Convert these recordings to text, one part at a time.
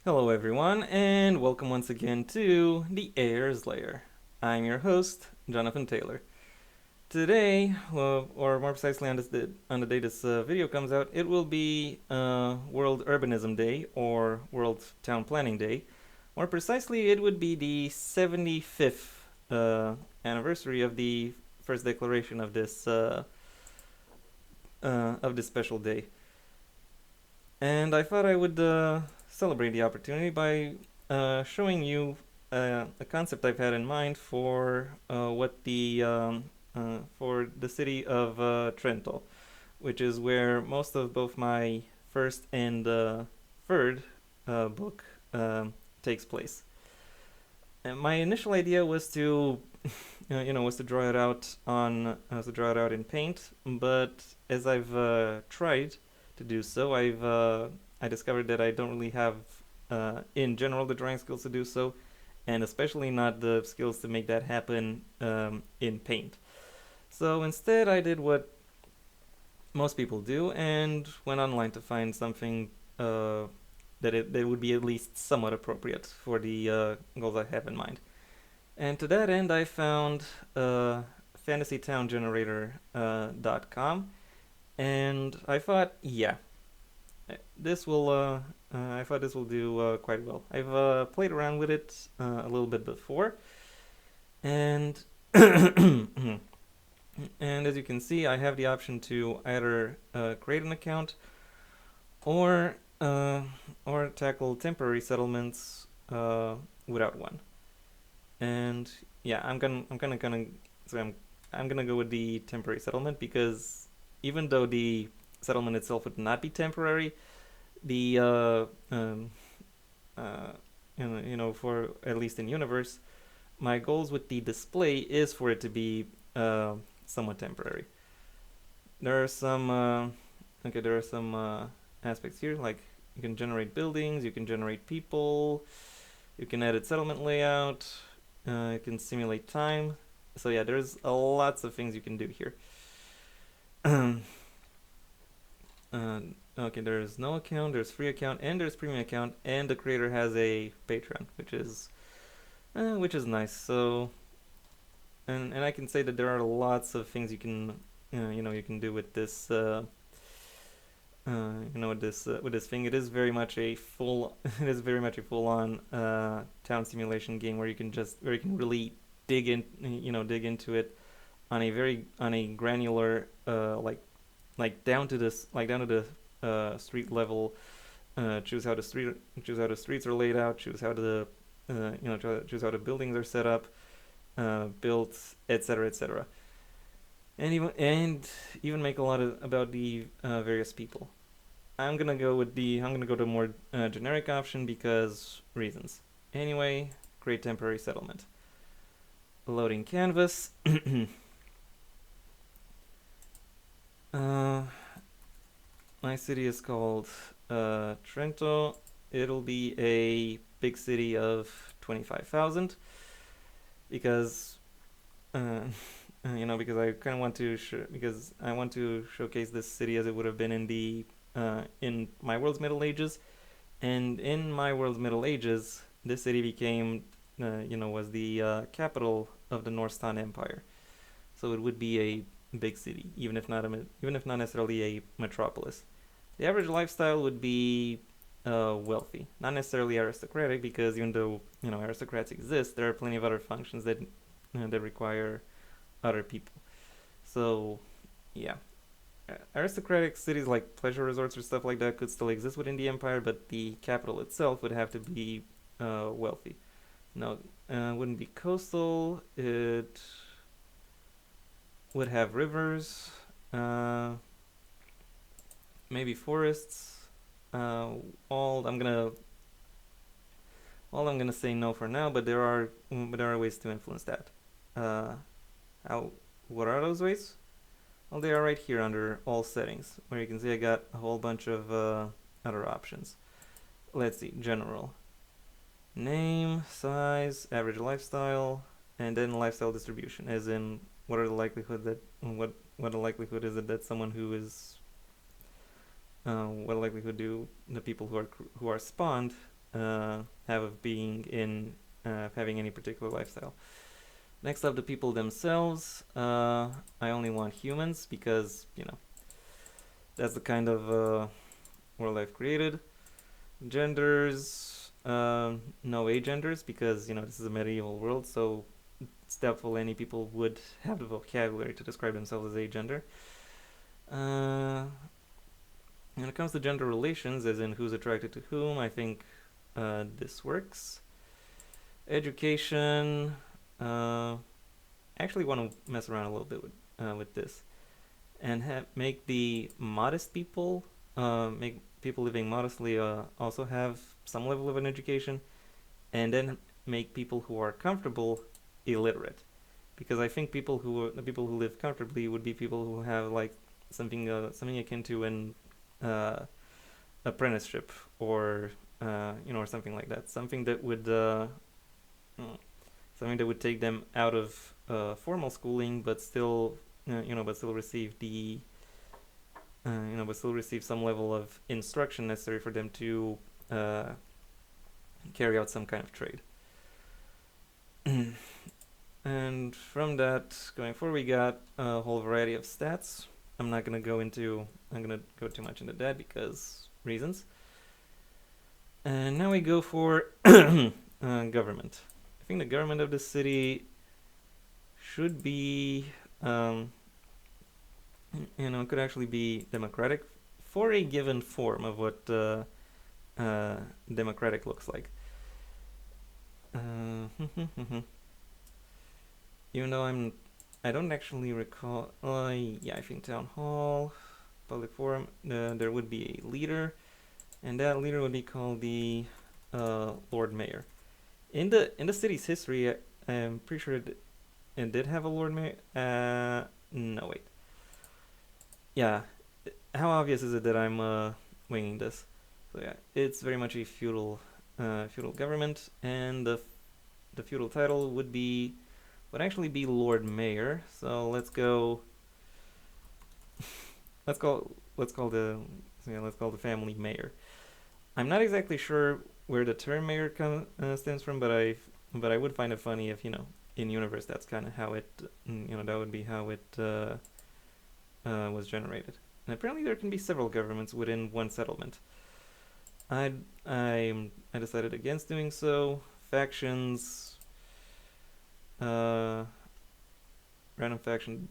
Hello, everyone, and welcome once again to the Heir's Lair. I'm your host, Jonathan Taylor. Today, or more precisely on the day this video comes out, it will be World Urbanism Day or World Town Planning Day. More precisely, it would be the 75th anniversary of the first declaration of this special day. And I thought I would celebrate the opportunity by showing you a concept I've had in mind for the city of Trento, which is where most of both my first and third book takes place. And my initial idea was to, was to draw it out in paint, but as I've tried to do so, I discovered that I don't really have, in general, the drawing skills to do so, and especially not the skills to make that happen in paint. So instead, I did what most people do and went online to find something that would be at least somewhat appropriate for the goals I have in mind. And to that end, I found fantasytowngenerator.com, and I thought, yeah, this will. I thought this will do quite well. I've played around with it a little bit before, and and as you can see, I have the option to either create an account or uh, or tackle temporary settlements without one. And yeah, I'm gonna go with the temporary settlement because even though the settlement itself would not be temporary, the uh, for at least in universe, my goals with the display is for it to be somewhat temporary. There are some there are some aspects here, like you can generate buildings, you can generate people, you can edit settlement layout, you can simulate time. So yeah, there's lots of things you can do here. uh, okay, there's no account, there's free account, and there's premium account, and the creator has a Patreon, which is nice. So and I can say that there are lots of things you can you can do with this with this thing. It is very much a full it is very much a full on town simulation game where you can really dig into it on a granular down to the street level. Choose how the streets are laid out, choose how the buildings are set up, built, etc., etc. And even make a lot about the various people. I'm gonna go to a more generic option because reasons. Anyway, create temporary settlement. Loading canvas. uh, my city is called Trento. It'll be a big city of 25,000 because uh, because I kind of want to because I want to showcase this city as it would have been in my world's Middle Ages, and in my world's Middle Ages, this city became was the capital of the Northstan Empire. So it would be a big city, even if not necessarily a metropolis. The average lifestyle would be wealthy, not necessarily aristocratic, because even though aristocrats exist, there are plenty of other functions that require other people. So, yeah, aristocratic cities like pleasure resorts or stuff like that could still exist within the empire, but the capital itself would have to be wealthy. No, wouldn't be coastal. It would have rivers, uh, maybe forests. Uh, all I'm gonna say no for now, but there are ways to influence that. Uh, how? What are those ways? Well, they are right here under all settings, where you can see I got a whole bunch of other options. Let's see, general, name, size, average lifestyle, and then lifestyle distribution, as in what the likelihood is that someone who is what likelihood do the people who are spawned have of being in having any particular lifestyle. Next up, the people themselves. I only want humans because that's the kind of world I've created. Genders, no agenders because this is a medieval world, so it's doubtful any people would have the vocabulary to describe themselves as agender. When it comes to gender relations, as in who's attracted to whom, I think this works. Education, actually want to mess around a little bit with this and make the modest people, make people living modestly also have some level of an education, and then make people who are comfortable illiterate, because I think the people who live comfortably would be people who have like something akin to an apprenticeship or or something like that, something that would take them out of formal schooling, but still receive the but still receive some level of instruction necessary for them to carry out some kind of trade. And from that going forward, we got a whole variety of stats. I'm gonna go too much into that because reasons. And now we go for government. I think the government of the city should be, could actually be democratic for a given form of what democratic looks like. Even though I don't actually recall. I think town hall, public forum. There would be a leader, and that leader would be called the Lord Mayor. In the city's history, I'm pretty sure it did have a Lord Mayor. No, wait. Yeah, how obvious is it that I'm winging this? So yeah, it's very much a feudal government, and the feudal title would actually be Lord Mayor. So let's go. let's call the family Mayor. I'm not exactly sure where the term mayor stems from, but I would find it funny if in universe that's kind of how it that would be how it was generated. And apparently there can be several governments within one settlement. I decided against doing so. Factions, random faction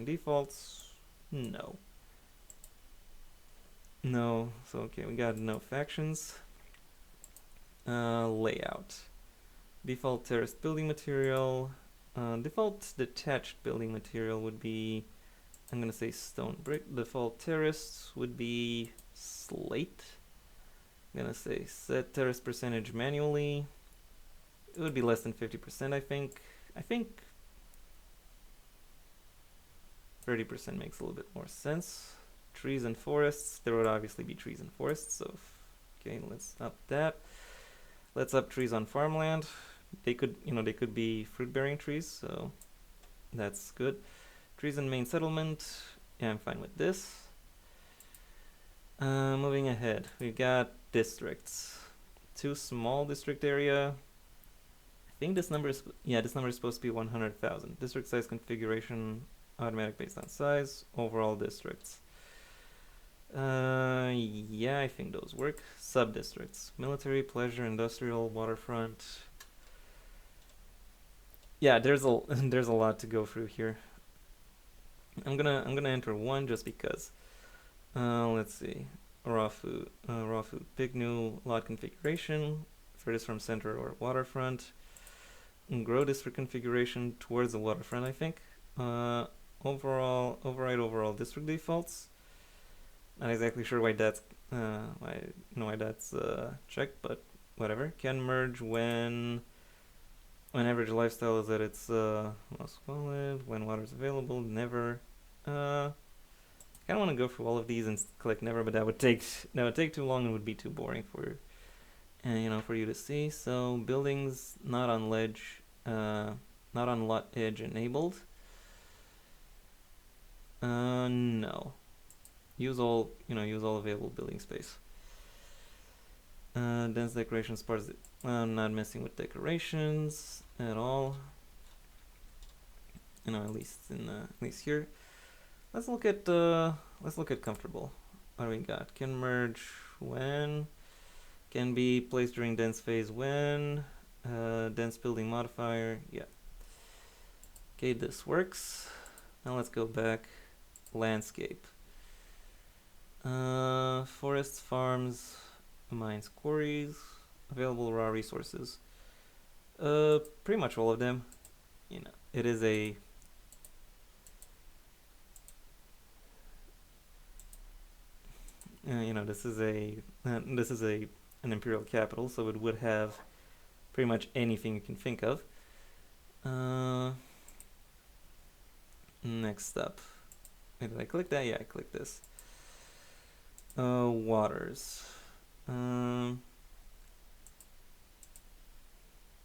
defaults. No. So okay, we got no factions. Layout. Default terraced building material. Default detached building material would be, I'm gonna say stone brick. Default terraced would be slate. I'm gonna say set terrace percentage manually. It would be less than 50%, I think. I think 30% makes a little bit more sense. Trees and forests. There would obviously be trees and forests, so okay, let's up that. Let's up trees on farmland. They could be fruit-bearing trees, so that's good. Trees in main settlement. Yeah, I'm fine with this. Moving ahead, we've got districts. Too small district area. I think this number is supposed to be 100,000. District size configuration, automatic based on size. Overall districts. Yeah, I think those work. Sub-districts. Military, pleasure, industrial, waterfront. Yeah, there's a lot to go through here. I'm gonna enter one just because. Let's see. Raw food. Pick new lot configuration. Furthest from center or waterfront. And grow district configuration towards the waterfront, I think. Override overall district defaults. Not exactly sure why that's checked, but whatever. Can merge when average lifestyle is at its most valid. When water is available, never. I kind of want to go through all of these and click never, but that would take too long and would be too boring for you to see. So buildings not on ledge, not on lot edge enabled. No. Use all available building space. Dense decorations parts. I'm not messing with decorations at all. At least here. Let's look at comfortable. What do we got? Can merge when? Can be placed during dense phase when? Dense building modifier. Yeah. Okay, this works. Now let's go back. Landscape. Forests, farms, mines, quarries, available raw resources. Pretty much all of them. It is a this is an imperial capital, so it would have pretty much anything you can think of. Next up, did I click that? Yeah, I clicked this. Waters.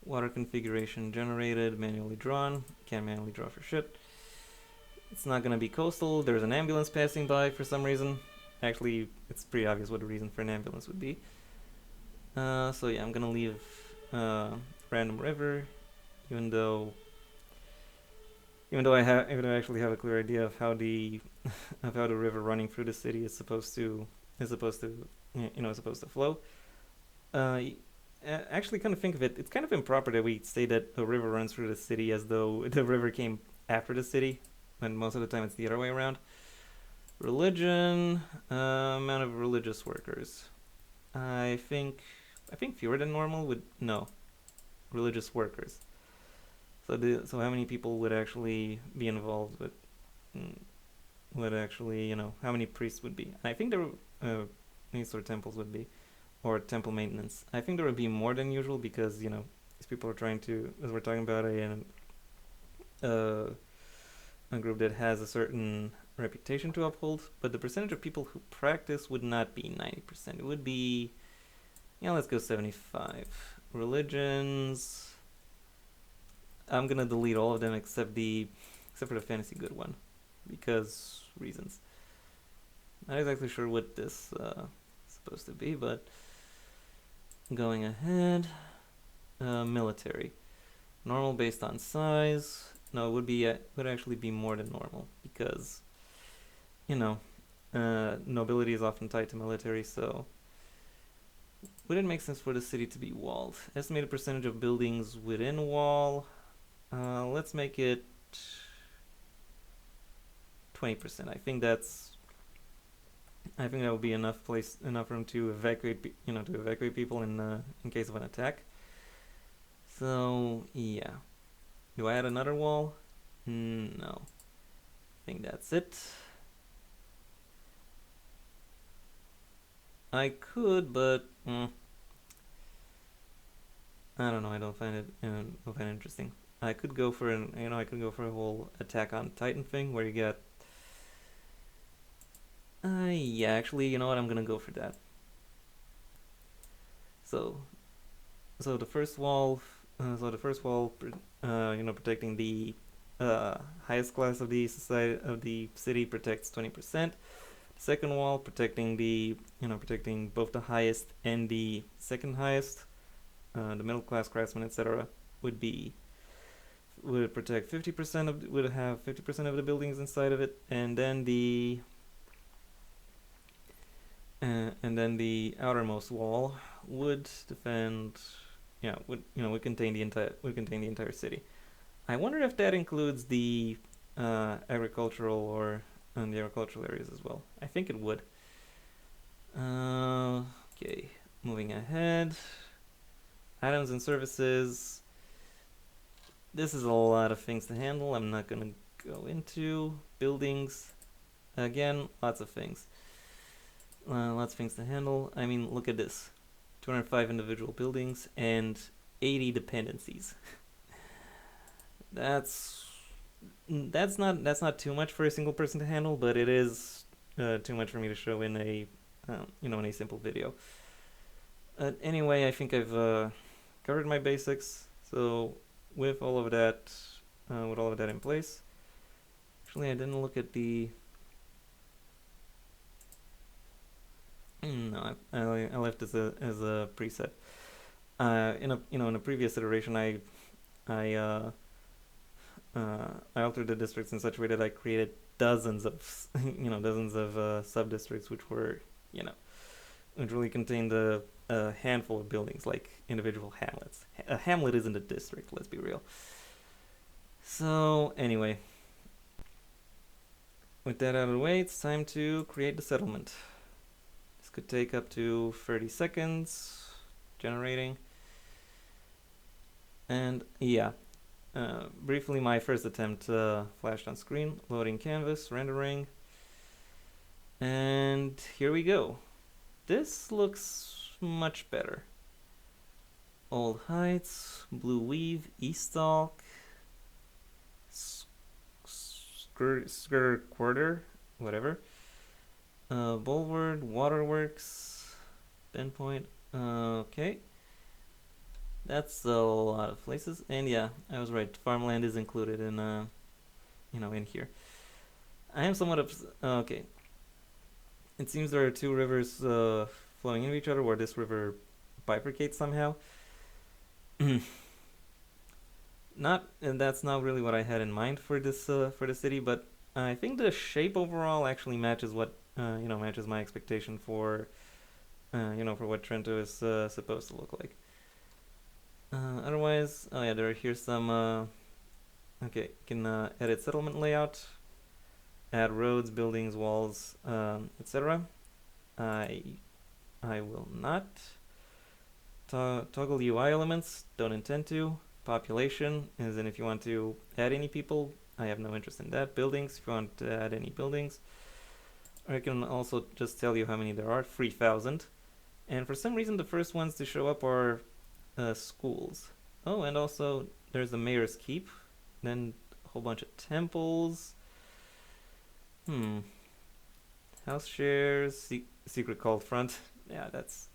Water configuration generated, manually drawn. Can't manually draw for shit. It's not gonna be coastal. There's an ambulance passing by for some reason. Actually, it's pretty obvious what the reason for an ambulance would be. So yeah, I'm gonna leave random river, even though I actually have a clear idea of how the river running through the city is supposed to flow. Actually, kind of think of it. It's kind of improper that we say that a river runs through the city as though the river came after the city, when most of the time it's the other way around. Religion, amount of religious workers. I think fewer than normal would religious workers. So how many people would actually be involved with? How many priests would be? And I think these sort of temples would be, or temple maintenance. I think there would be more than usual because these people are trying to, as we're talking about a group that has a certain reputation to uphold, but the percentage of people who practice would not be 90%. It would be, let's go 75. Religions. I'm gonna delete all of them except for the fantasy good one, because reasons. Not exactly sure what this is supposed to be, but going ahead. Military. Normal based on size. No, it would actually be more than normal because nobility is often tied to military, so would it make sense for the city to be walled? Estimated percentage of buildings within wall. Let's make it 20%. I think that would be enough room to evacuate people in case of an attack. So yeah, do I add another wall? No, I think that's it. I could, but I don't know. I don't find it interesting. I could go for a whole attack on Titan thing where you get. Yeah, actually, you know what? I'm gonna go for that. So the first wall, protecting the highest class of the city protects 20%. Second wall protecting both the highest and the second highest, the middle class craftsmen, etc. would protect 50% would have 50% of the buildings inside of it, and then the outermost wall would defend. Would contain the entire city. I wonder if that includes the agricultural or the agricultural areas as well. I think it would. Okay, moving ahead. Items and services. This is a lot of things to handle. I'm not gonna go into buildings. Again, lots of things. Lots of things to handle. I mean, look at this. 205 individual buildings and 80 dependencies. That's not too much for a single person to handle, but it is too much for me to show in a simple video. Anyway, I think I've covered my basics. So with all of that in place, actually I didn't look at the No, I left as a preset. In a previous iteration, I uh, I altered the districts in such a way that I created dozens of dozens of sub districts, which were you know which really contained a handful of buildings like individual hamlets. A hamlet isn't a district. Let's be real. So anyway, with that out of the way, it's time to create the settlement. This could take up to 30 seconds generating. And yeah, briefly, my first attempt flashed on screen, loading canvas, rendering, and here we go. This looks much better. Old Heights, Blue Weave, Eastalk, Skirt Quarter, whatever. Bulward, Waterworks, Bendpoint. Okay. That's a lot of places. And yeah, I was right. Farmland is included in, in here. I am somewhat okay. It seems there are two rivers flowing into each other, where this river bifurcates somehow. And that's not really what I had in mind for the city, but I think the shape overall actually matches what matches my expectation for for what Trento is supposed to look like. Otherwise, oh yeah, here's some okay, you can edit settlement layout, add roads, buildings, walls, etc. I will not toggle UI elements, don't intend to. Population, as in if you want to add any people, I have no interest in that. Buildings, if you want to add any buildings. I can also just tell you how many there are, 3,000. And for some reason, the first ones to show up are schools. Oh, and also there's the mayor's keep, then a whole bunch of temples. House shares, secret cult front. Yeah, that's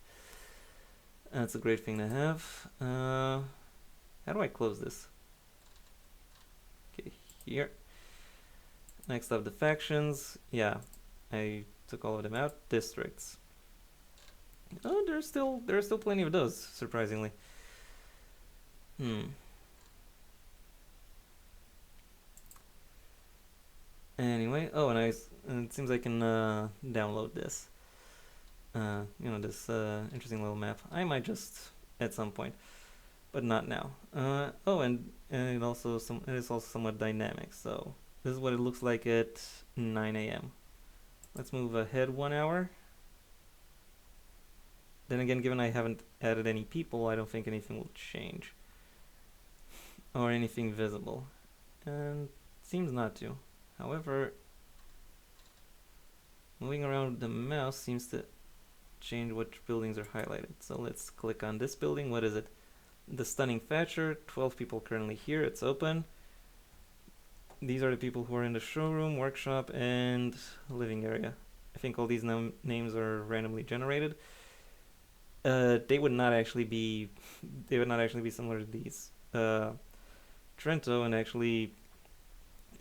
a great thing to have. How do I close this? Okay, here. Next up, the factions. Yeah, I took all of them out. Districts. Oh, there are still plenty of those, surprisingly. Anyway, oh, and it seems I can download this. This interesting little map. I might just at some point, but not now. Oh, and it is also somewhat dynamic. So this is what it looks like at 9 a.m. Let's move ahead 1 hour. Then again, given I haven't added any people, I don't think anything will change. Or anything visible. And seems not to. However, moving around the mouse seems to change which buildings are highlighted. So let's click on this building. What is it? The Stunning Thatcher. 12 people currently here. It's open. These are the people who are in the showroom, workshop, and living area. I think all these names are randomly generated. They would not actually be similar to these. Trento and actually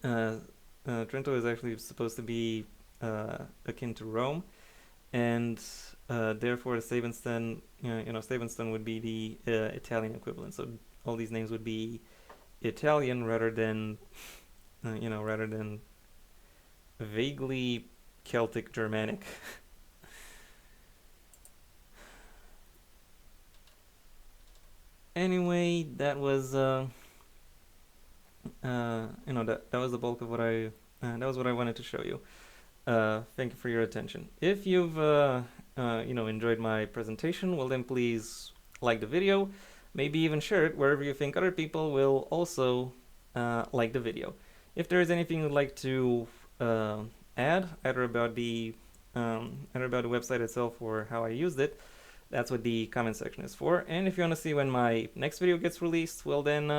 Trento is actually supposed to be akin to Rome, and therefore Sabinstein, Sabinstein would be the Italian equivalent. So all these names would be Italian rather than vaguely Celtic Germanic. Anyway, that was that was the bulk of what I wanted to show you. Thank you for your attention. If you've enjoyed my presentation, well then please like the video, maybe even share it wherever you think other people will also like the video. If there is anything you'd like to add, either about the website itself or how I used it, that's what the comment section is for. And if you want to see when my next video gets released, well then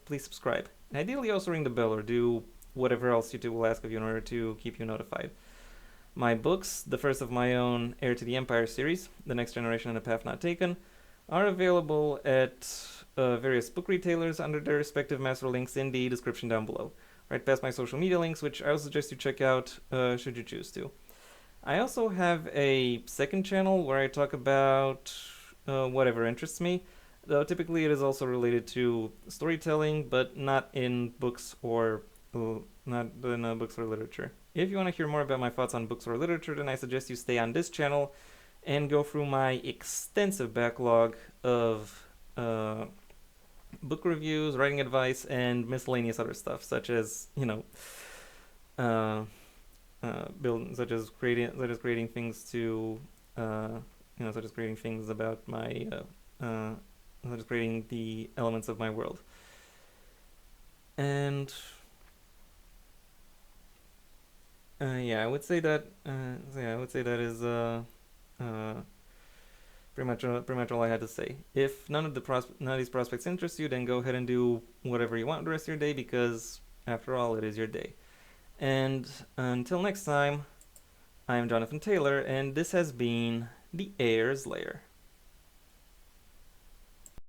please subscribe. And ideally also ring the bell or do whatever else YouTube will ask of you in order to keep you notified. My books, the first of my own Heir to the Empire series, The Next Generation and A Path Not Taken, are available at various book retailers under their respective master links in the description down below. Right past my social media links, which I would suggest you check out should you choose to. I also have a second channel where I talk about whatever interests me. Though typically it is also related to storytelling, but not in books or not in books or literature. If you want to hear more about my thoughts on books or literature, then I suggest you stay on this channel and go through my extensive backlog of book reviews, writing advice, and miscellaneous other stuff, such as uh, such as creating things to such as creating things about my such as creating the elements of my world. And yeah, I would say that is uh, pretty much all I had to say. If none of these prospects interest you, then go ahead and do whatever you want the rest of your day, because after all, it is your day. And until next time, I am Jonathan Taylor, and this has been the Heir's Lair.